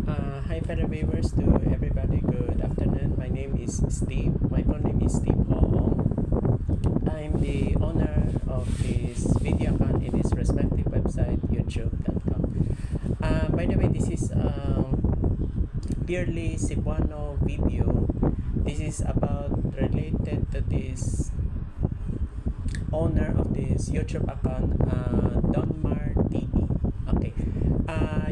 Hi fellow viewers, to everybody, good afternoon. My name is Steve. My full name is Steve Hoong. I'm the owner of this video account in this respective website, youtube.com. By the way, this is purely Cebuano video. This is about related to this owner of this YouTube account, Donmar TV. Okay.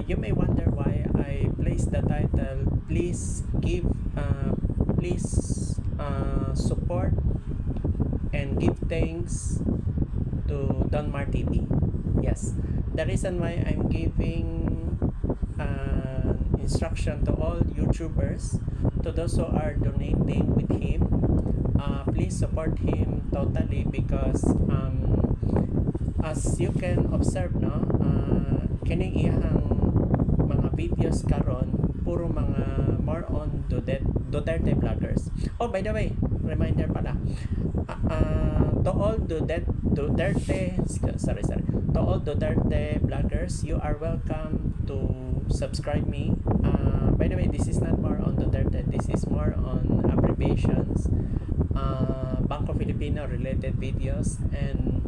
You may wonder why I placed the title, please support and give thanks to Donmar TV. Yes, the reason why I'm giving instruction to all YouTubers, to those who are donating with him, please support him totally because as you can observe, no, kining iyahang mga videos karon puro mga more on Duterte vloggers. Oh, by the way, reminder pala, to all Duterte vloggers, you are welcome to subscribe me. By the way, this is not more on Duterte, this is more on abbreviations, Bangko Filipino related videos, and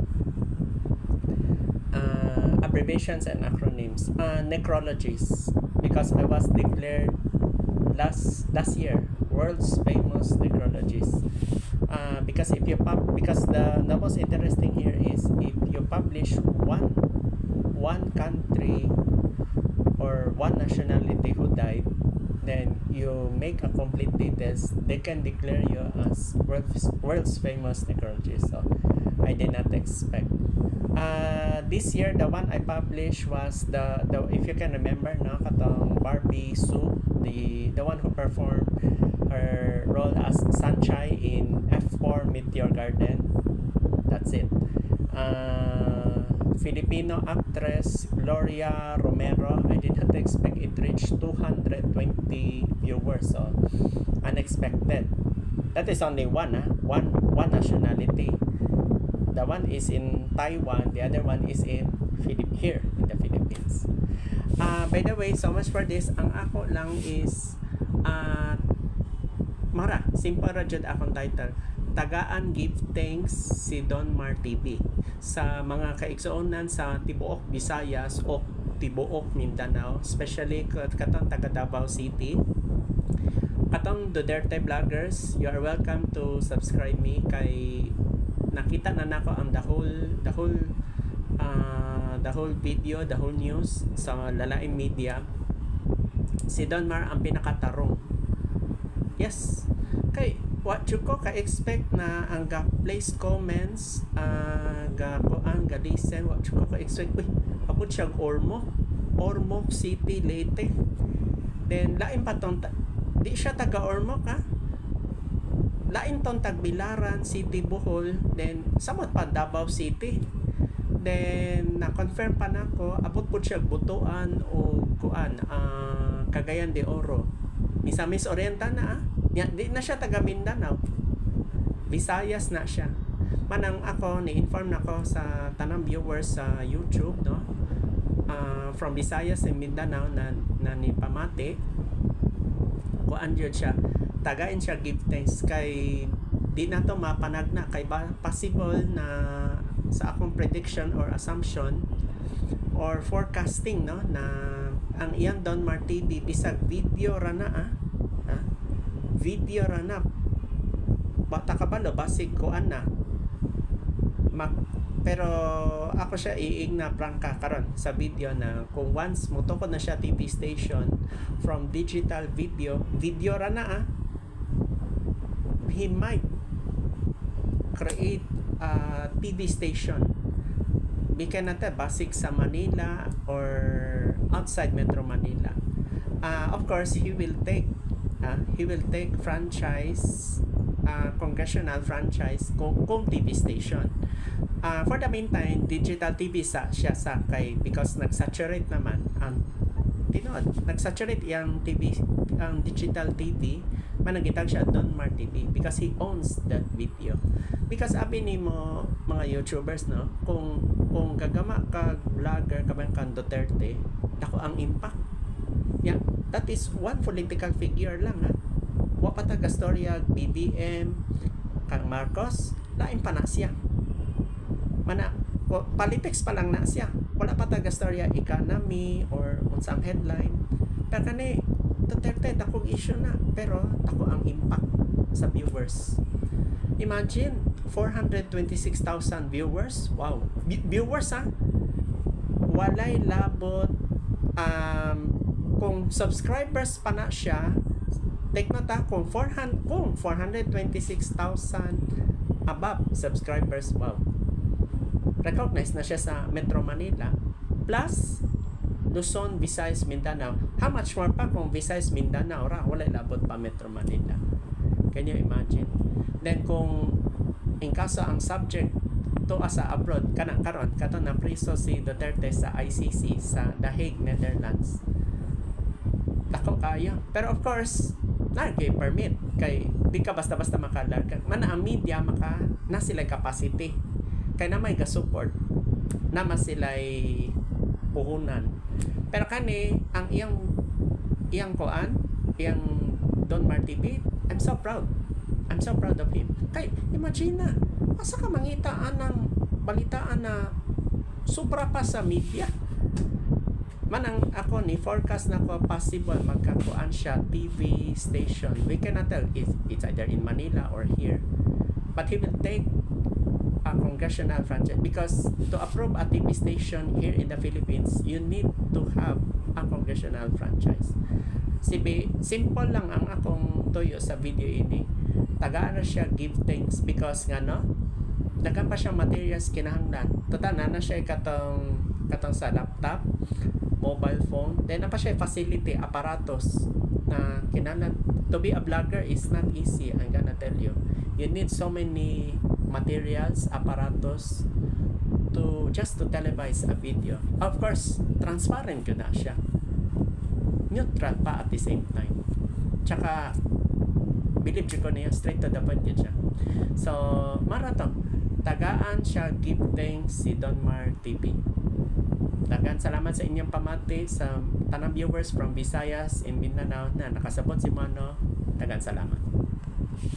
abbreviations and acronyms, necrologies, because I was declared last year world's famous necrologist. Because if you because the most interesting here is if you publish one country or one nationality who died, then you make a complete details, they can declare you as world's famous necrologist. So I did not expect. This year, the one I published was the if you can remember, no, katong Barbie Sue, the one who performed her role as Sunshine in F4 Meteor Garden. That's it. Filipino actress Gloria Romero. I did not expect it reached 220 viewers, so unexpected. That is only one nationality. The one is in Taiwan, the other one is in here in the Philippines. By the way, so much for this. Ang ako lang is simple ra jud akong title. Tagaan give thanks si Donmar TV sa mga kaigsuonan sa tibuok Visayas o tibuok Mindanao, especially katong taga Davao City. Katong Duterte vloggers, you are welcome to subscribe me kay nakita na nako ang the whole video, the whole news sa lalaing media. Si Donmar ang pinakatarong. Yes. Kay what you ko ka-expect na ang ga-place comments, ga-listen, what you ko ka-expect, ako siyang Ormoc City, Leyte. Then lain pa tong di siya taga Ormoc, ha? Lain tong Tagbilaran City, Bohol, then samot pa Davao City. Then na-confirm pa nako abot po siya Butuan o Cagayan de Oro. Misamis Oriental na, di na siya taga Mindanao. Visayas na siya. Manang ako ni-inform nako sa tanang viewers sa YouTube, no? From Visayas and Mindanao na ni Pamate. Kuan jud siya. Tagain siya give thanks kay di na to mapanagna kay possible na sa akong prediction or assumption or forecasting, no, na ang iyang Donmar TV bisag video ra na video ra na bata ka ba no basig kuan na pero ako siya iing na prangka karon sa video na kung once motukod na siya TV station from digital video ra na he might create a TV station bikan natin basig sa Manila or outside Metro Manila. Of course he will take franchise, congressional franchise kung TV station. For the meantime, digital TV siya sa kay because nag-saturate naman ang nag-saturate yung TV, ang digital TV, managitag siya Donmar TV because he owns that video. Because abi ni mo mga YouTubers, no, kung gagama ka vlogger ka bang kan Duterte, dako ang impact. Yeah, That is one political figure lang ha. Wa pa taga storya BBM kang Marcos, lain pa na siya. Mana politics pa lang na siya. Wala pa taga storya economy or unsang headline. Pero kani Duterte dakong issue na, pero dako ang impact sa viewers. Imagine 426,000 viewers. Wow. Viewers ha. Walay labot kung subscribers pa na siya, take note ha, kung 426,000 above subscribers, wow. Recognize na siya sa Metro Manila. Plus, Luzon, Visayas, Mindanao. How much more pa kung Visayas, Mindanao ra, wala labot pa Metro Manila. Can you imagine? Then kung in kaso ang subject to sa abroad, karon kato na priso si Duterte sa ICC sa The Hague, Netherlands. Dako kaya. Pero of course, nagay permit kay di ka basta-basta makalarga. Mana ang media na sila capacity. Kay na may ga-support. Na sila'y puhunan. Pero kani ang iyang koan, iyang Don Mar TV, I'm so proud of him. Kay imagine na, asa ka mangitaan ng balitaan na sobra pa sa media. Manang ako ni forecast na ko possible magkakuan siya TV station. We cannot tell if it's either in Manila or here. But he will take a congressional franchise because to approve a TV station here in the Philippines, you need to have a congressional franchise. Simple lang ang akong tuyo sa video ini. Tagaan na siya give thanks because nga no, nagkan pa siya materials kinahanglan. Total na siya katong sa laptop, mobile phone, then na pa siya facility, aparatos na kinahanglan. To be a blogger is not easy, I'm gonna tell you. You need so many materials, aparatos to just to televise a video. Of course, transparent yun na siya. Neutral pa at the same time. Tsaka, believe ko niya, straight to the point yun siya. So, marathon. Tagaan siya, give thanks si Don Mar TV. Dagan salamat sa inyong pamati sa tanang viewers from Visayas and Mindanao na nakasabot si Mano. Dagan salamat.